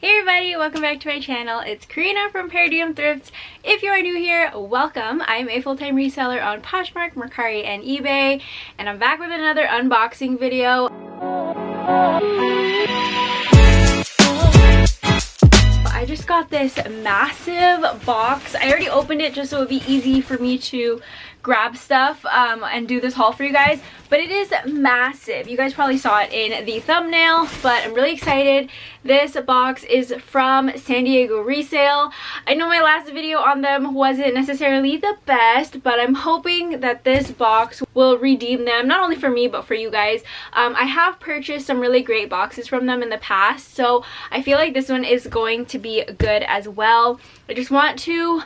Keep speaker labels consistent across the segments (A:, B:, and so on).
A: Hey everybody, welcome back to my channel. It's Karina from Paradigm Thrifts. If you are new here, welcome. I'm a full-time reseller on Poshmark, Mercari, and eBay, and I'm back with another unboxing video. I just got this massive box. I already opened it just so it would be easy for me to grab stuff and do this haul for you guys, but it is massive. You guys probably saw it in the thumbnail, but I'm really excited. This box is from San Diego Resell. I know my last video on them wasn't necessarily the best, but I'm hoping that this box will redeem them, not only for me but for you guys. I have purchased some really great boxes from them in the past, so I feel like this one is going to be good as well. I just want to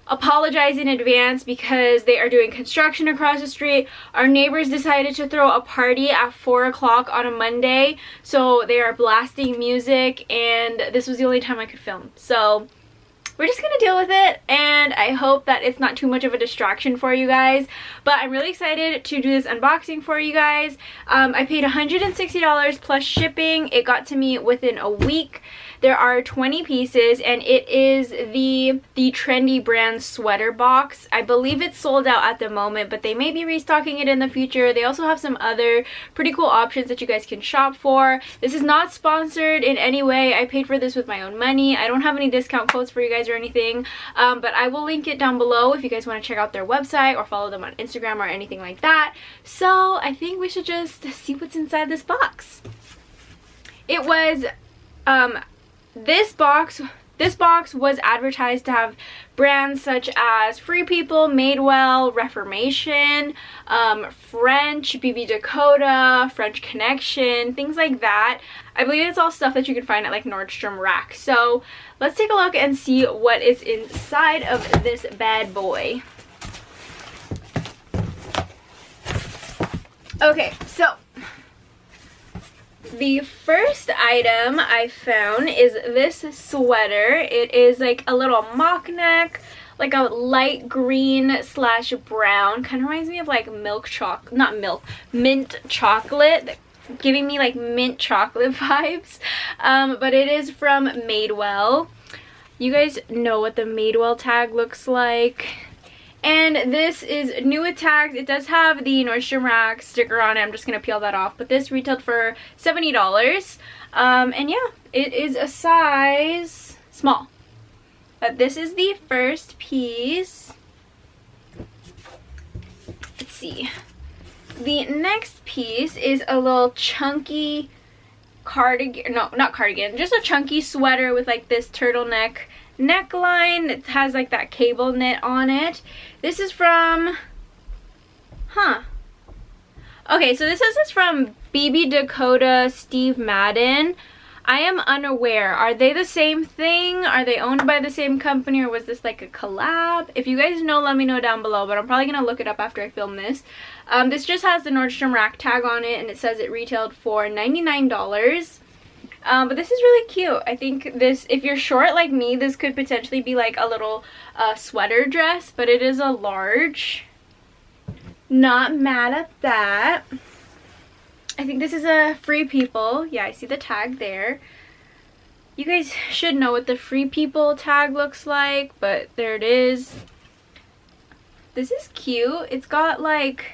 A: apologize in advance because they are doing construction across the street. Our neighbors decided to throw a party at 4 o'clock on a Monday, so they are blasting music, and this was the only time I could film. So we're just gonna deal with it, and I hope that it's not too much of a distraction for you guys. But I'm really excited to do this unboxing for you guys. I paid $160 plus shipping. It got to me within a week. There are 20 pieces, and it is the trendy brand sweater box. I believe it's sold out at the moment, but they may be restocking it in the future. They also have some other pretty cool options that you guys can shop for. This is not sponsored in any way. I paid for this with my own money. I don't have any discount codes for you guys or anything, but I will link it down below if you guys want to check out their website or follow them on Instagram or anything like that. So I think we should just see what's inside this box. It was this box was advertised to have brands such as Free People, Madewell, Reformation, French, BB Dakota, French Connection, things like that. I believe it's all stuff that you can find at like Nordstrom Rack. So let's take a look and see what is inside of this bad boy. Okay, so the first item I found is this sweater. It is like a little mock neck, like a light green slash brown. Kind of reminds me of like mint chocolate, giving me like mint chocolate vibes. But it is from Madewell. You guys know what the Madewell tag looks like. And this is new with tags. It does have the Nordstrom Rack sticker on it. I'm just going to peel that off. But this retailed for $70. And yeah, it is a size small. But this is the first piece. Let's see. The next piece is a little chunky cardigan. No, not cardigan. Just a chunky sweater with like this turtleneck neckline. It has like that cable knit on it. This is from okay, so this is from BB Dakota Steve Madden. I am unaware. Are they the same thing? Are they owned by the same company, or was this like a collab? If you guys know, let me know down below, but I'm probably gonna look it up after I film this. This just has the Nordstrom Rack tag on it, and it says it retailed for $99. But this is really cute. I think this, if you're short like me, this could potentially be like a little sweater dress, but it is a large. Not mad at that. I think this is a Free People. Yeah, I see the tag there. You guys should know what the Free People tag looks like, but there it is. This is cute. It's got like,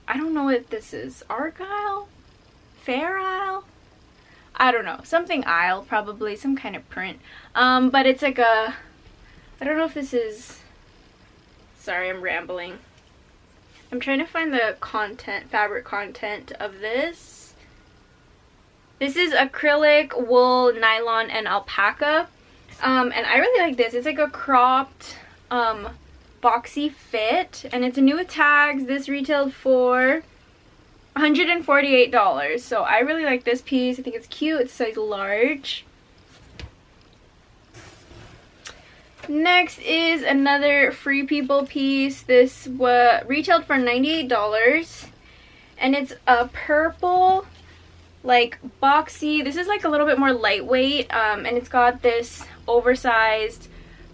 A: I don't know what this is. Argyle? Fair Isle? I don't know, something Isle, probably some kind of print, but it's like a, I don't know if this is, sorry, I'm rambling. I'm trying to find the fabric content of this. This is acrylic, wool, nylon, and alpaca, and I really like this. It's like a cropped, boxy fit, and it's new with tags. This retailed for $148, so I really like this piece. I think it's cute. It's size large. Next is another Free People piece. This retailed for $98, and it's a purple, like boxy. This is like a little bit more lightweight, and it's got this oversized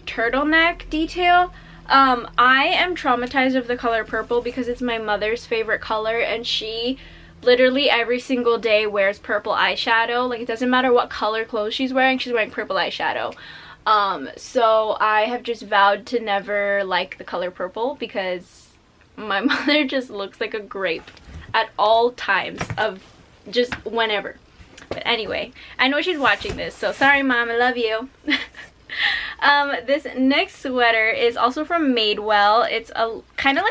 A: turtleneck detail. I am traumatized of the color purple because it's my mother's favorite color, and she literally every single day wears purple eyeshadow. Like, it doesn't matter what color clothes she's wearing purple eyeshadow. So I have just vowed to never like the color purple because my mother just looks like a grape at all times of just whenever. But anyway, I know she's watching this, so sorry Mom, I love you. This next sweater is also from Madewell. It's a kind of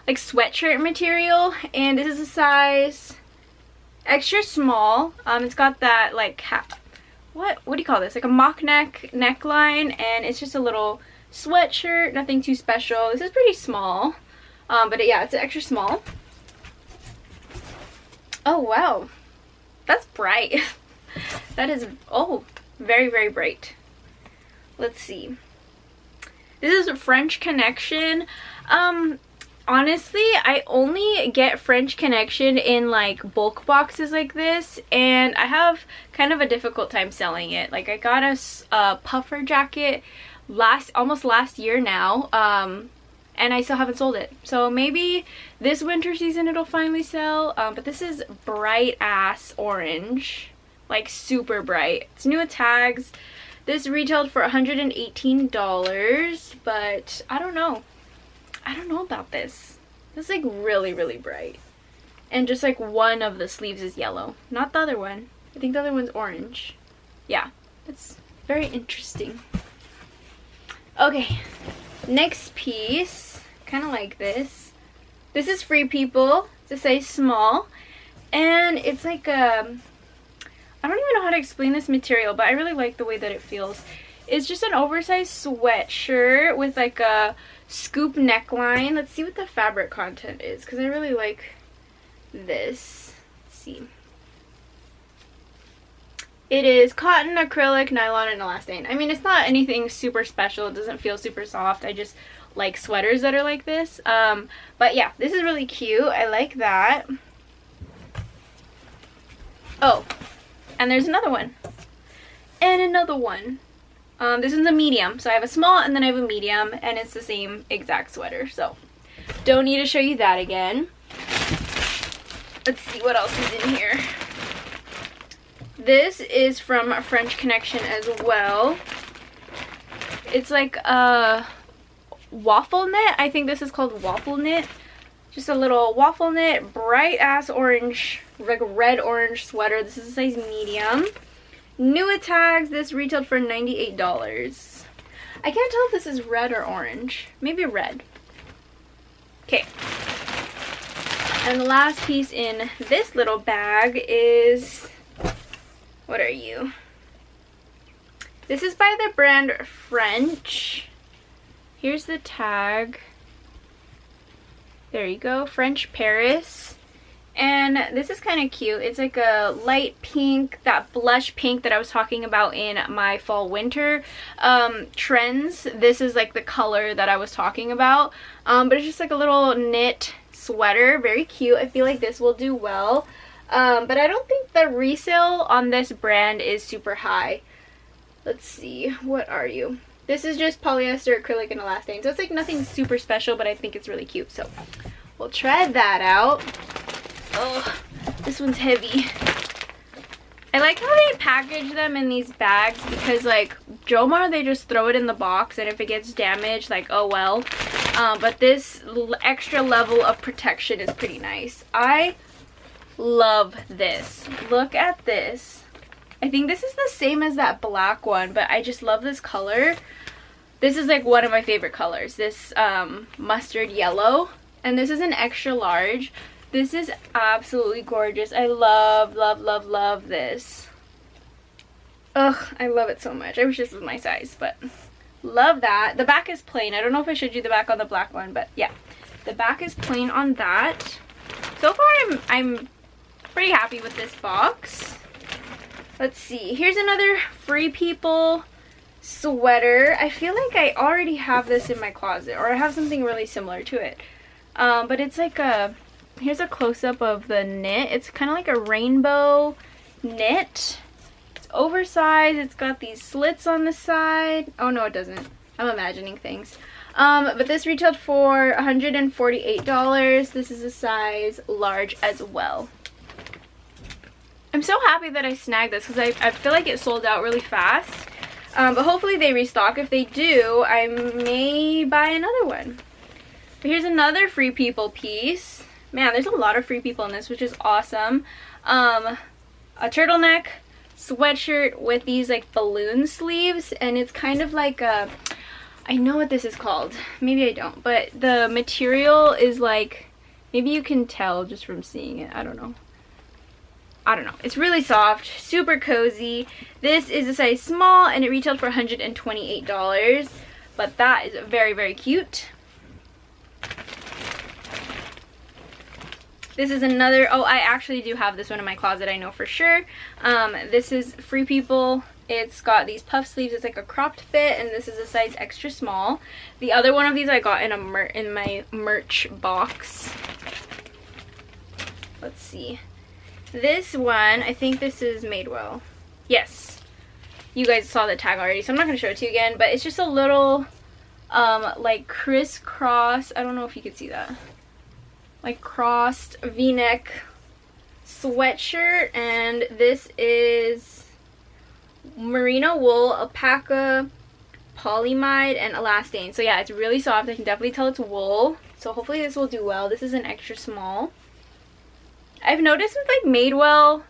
A: like sweatshirt material, and this is a size extra small. It's got that like what do you call this? Like a mock neckline, and it's just a little sweatshirt, nothing too special. This is pretty small, but yeah, it's extra small. Oh wow, that's bright. That is, oh, very, very bright. Let's see. This is a French Connection. Honestly, I only get French Connection in like bulk boxes like this, and I have kind of a difficult time selling it. Like, I got a puffer jacket almost last year now, and I still haven't sold it. So maybe this winter season it'll finally sell. But this is bright ass orange, like super bright. It's new with tags. This retailed for $118, but I don't know. I don't know about this. It's like really, really bright. And just like one of the sleeves is yellow. Not the other one. I think the other one's orange. Yeah, it's very interesting. Okay, next piece. Kind of like this. This is Free People. It's a size small. And it's like a... I don't even know how to explain this material, but I really like the way that it feels. It's just an oversized sweatshirt with like a scoop neckline. Let's see what the fabric content is, because I really like this. Let's see. It is cotton, acrylic, nylon, and elastane. I mean, it's not anything super special. It doesn't feel super soft. I just like sweaters that are like this. But yeah, this is really cute. I like that. Oh, and there's another one. And another one. This one's a medium. So I have a small and then I have a medium, and it's the same exact sweater. So don't need to show you that again. Let's see what else is in here. This is from French Connection as well. It's like a waffle knit. I think this is called waffle knit. Just a little waffle knit, bright ass orange, like a red orange sweater. This is a size medium. New with tags. This retailed for $98. I can't tell if this is red or orange. Maybe red. Okay. And the last piece in this little bag is... what are you? This is by the brand French. Here's the tag. There you go, French Paris. And this is kind of cute. It's like a light pink, that blush pink that I was talking about in my fall winter trends. This is like the color that I was talking about. But it's just like a little knit sweater, very cute. I feel like this will do well. But I don't think the resale on this brand is super high. Let's see, what are you? This is just polyester, acrylic, and elastane. So it's like nothing super special, but I think it's really cute. So we'll try that out. Oh, this one's heavy. I like how they package them in these bags because, like, Jomar, they just throw it in the box, and if it gets damaged, like, oh well. But this extra level of protection is pretty nice. I love this. Look at this. I think this is the same as that black one, but I just love this color. This is like one of my favorite colors, this mustard yellow, and this is an extra large. This is absolutely gorgeous. I love, love, love, love this. Ugh, I love it so much. I wish this was my size, but love that. The back is plain. I don't know if I showed you the back on the black one, but yeah, the back is plain on that. So far, I'm pretty happy with this box. Let's see. Here's another Free People sweater. I feel like I already have this in my closet, or I have something really similar to it. But it's like a... here's a close-up of the knit. It's kind of like a rainbow knit. It's oversized. It's got these slits on the side. Oh, no, it doesn't. I'm imagining things. But this retailed for $148. This is a size large as well. I'm so happy that I snagged this because I feel like it sold out really fast. But hopefully they restock. If they do, I may buy another one. But here's another Free People piece. Man, there's a lot of Free People in this, which is awesome. A turtleneck sweatshirt with these like balloon sleeves, and it's kind of like a, I know what this is called, maybe I don't, but the material is like, maybe you can tell just from seeing it, I don't know, it's really soft, super cozy. This is a size small and it retailed for $128, but that is very, very cute. This is another, oh, I actually do have this one in my closet, I know for sure. This is Free People. It's got these puff sleeves. It's like a cropped fit, and this is a size extra small. The other one of these I got in my merch box. Let's see. This one, I think this is Madewell. Yes. You guys saw the tag already, so I'm not going to show it to you again, but it's just a little, like crisscross. I don't know if you can see that. Like crossed v-neck sweatshirt, and this is merino wool, alpaca, polyamide, and elastane. So yeah, it's really soft. I can definitely tell it's wool, so hopefully this will do well. This is an extra small. I've noticed with like Madewell,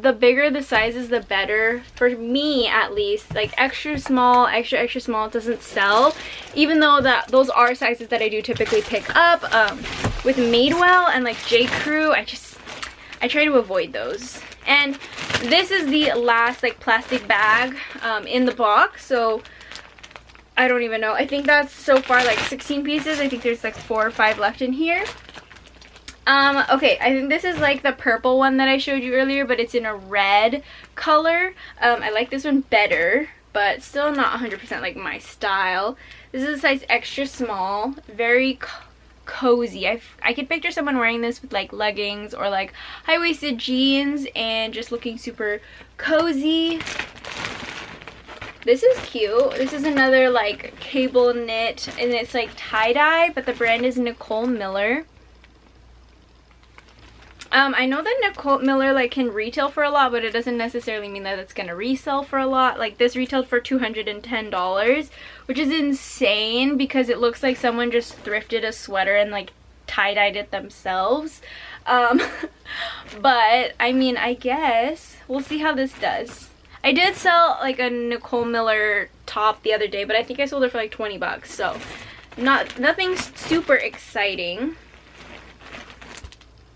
A: the bigger the sizes the better, for me at least. Like extra small, extra small doesn't sell, even though those are sizes that I do typically pick up. With Madewell and like J. Crew, I try to avoid those. And this is the last like plastic bag in the box, so I don't even know. I think that's so far like 16 pieces. I think there's like 4 or 5 left in here. Okay, I think this is like the purple one that I showed you earlier, but it's in a red color. I like this one better, but still not 100% like my style. This is a size extra small, very cozy. I could picture someone wearing this with like leggings or like high-waisted jeans and just looking super cozy. This is cute. This is another like cable knit, and it's like tie-dye, but the brand is Nicole Miller. I know that Nicole Miller like can retail for a lot, but it doesn't necessarily mean that it's gonna resell for a lot. Like this retailed for $210, which is insane because it looks like someone just thrifted a sweater and like tie-dyed it themselves. But I mean, I guess we'll see how this does. I did sell like a Nicole Miller top the other day, but I think I sold it for like 20 bucks, so nothing super exciting.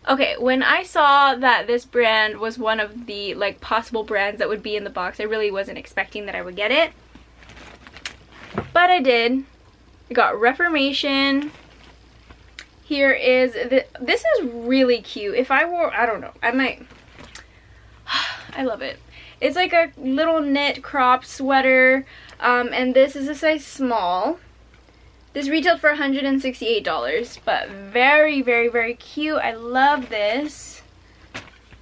A: Okay, when I saw that this brand was one of the like possible brands that would be in the box, I really wasn't expecting that I would get it, but I did. I got Reformation. Here is this is really cute. If I wore, I don't know, I might. I love it. It's like a little knit crop sweater, and this is a size small. This retailed for $168, but very, very, very cute. I love this.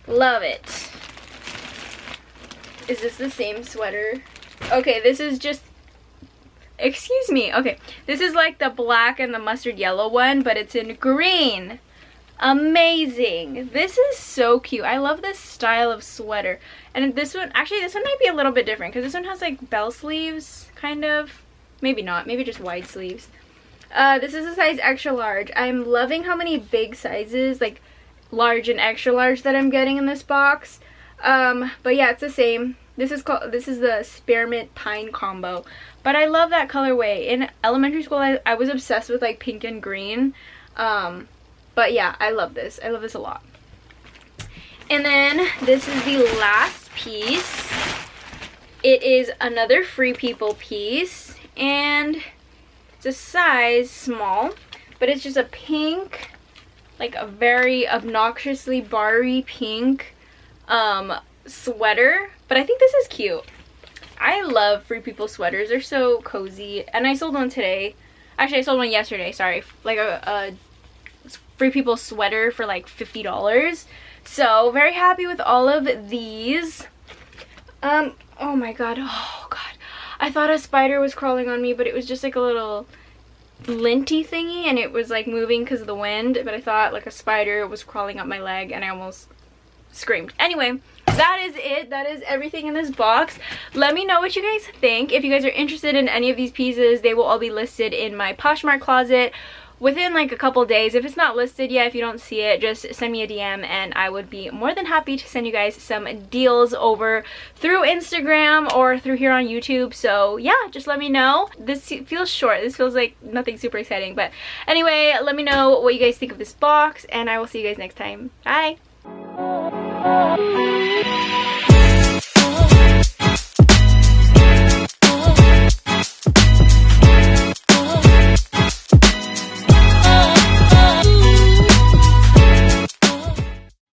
A: Love it. Is this the same sweater? Okay, this is just, excuse me. Okay, this is like the black and the mustard yellow one, but it's in green. Amazing. This is so cute. I love this style of sweater. And this one, actually this one might be a little bit different because this one has like bell sleeves, kind of. Maybe not, maybe just wide sleeves. This is a size extra large. I'm loving how many big sizes, like large and extra large, that I'm getting in this box. But yeah, it's the same. This is the spearmint pine combo. But I love that colorway. In elementary school, I was obsessed with like pink and green. But yeah, I love this. I love this a lot. And then this is the last piece. It is another Free People piece, and it's a size small, but it's just a pink, like a very obnoxiously barry pink sweater. But I think this is cute. I love Free People sweaters. They're so cozy. And I sold one today. Actually, I sold one yesterday, sorry. Like a Free People sweater for like $50. So, very happy with all of these. Oh my god. Oh god. I thought a spider was crawling on me, but it was just like a little linty thingy, and it was like moving because of the wind, but I thought like a spider was crawling up my leg and I almost screamed. Anyway, that is it. That is everything in this box. Let me know what you guys think. If you guys are interested in any of these pieces, they will all be listed in my Poshmark closet within like a couple days. If it's not listed yet, if you don't see it, just send me a DM and I would be more than happy to send you guys some deals over through Instagram or through here on YouTube. So yeah, just let me know. This feels short. This feels like nothing super exciting, but anyway, let me know what you guys think of this box and I will see you guys next time. Bye.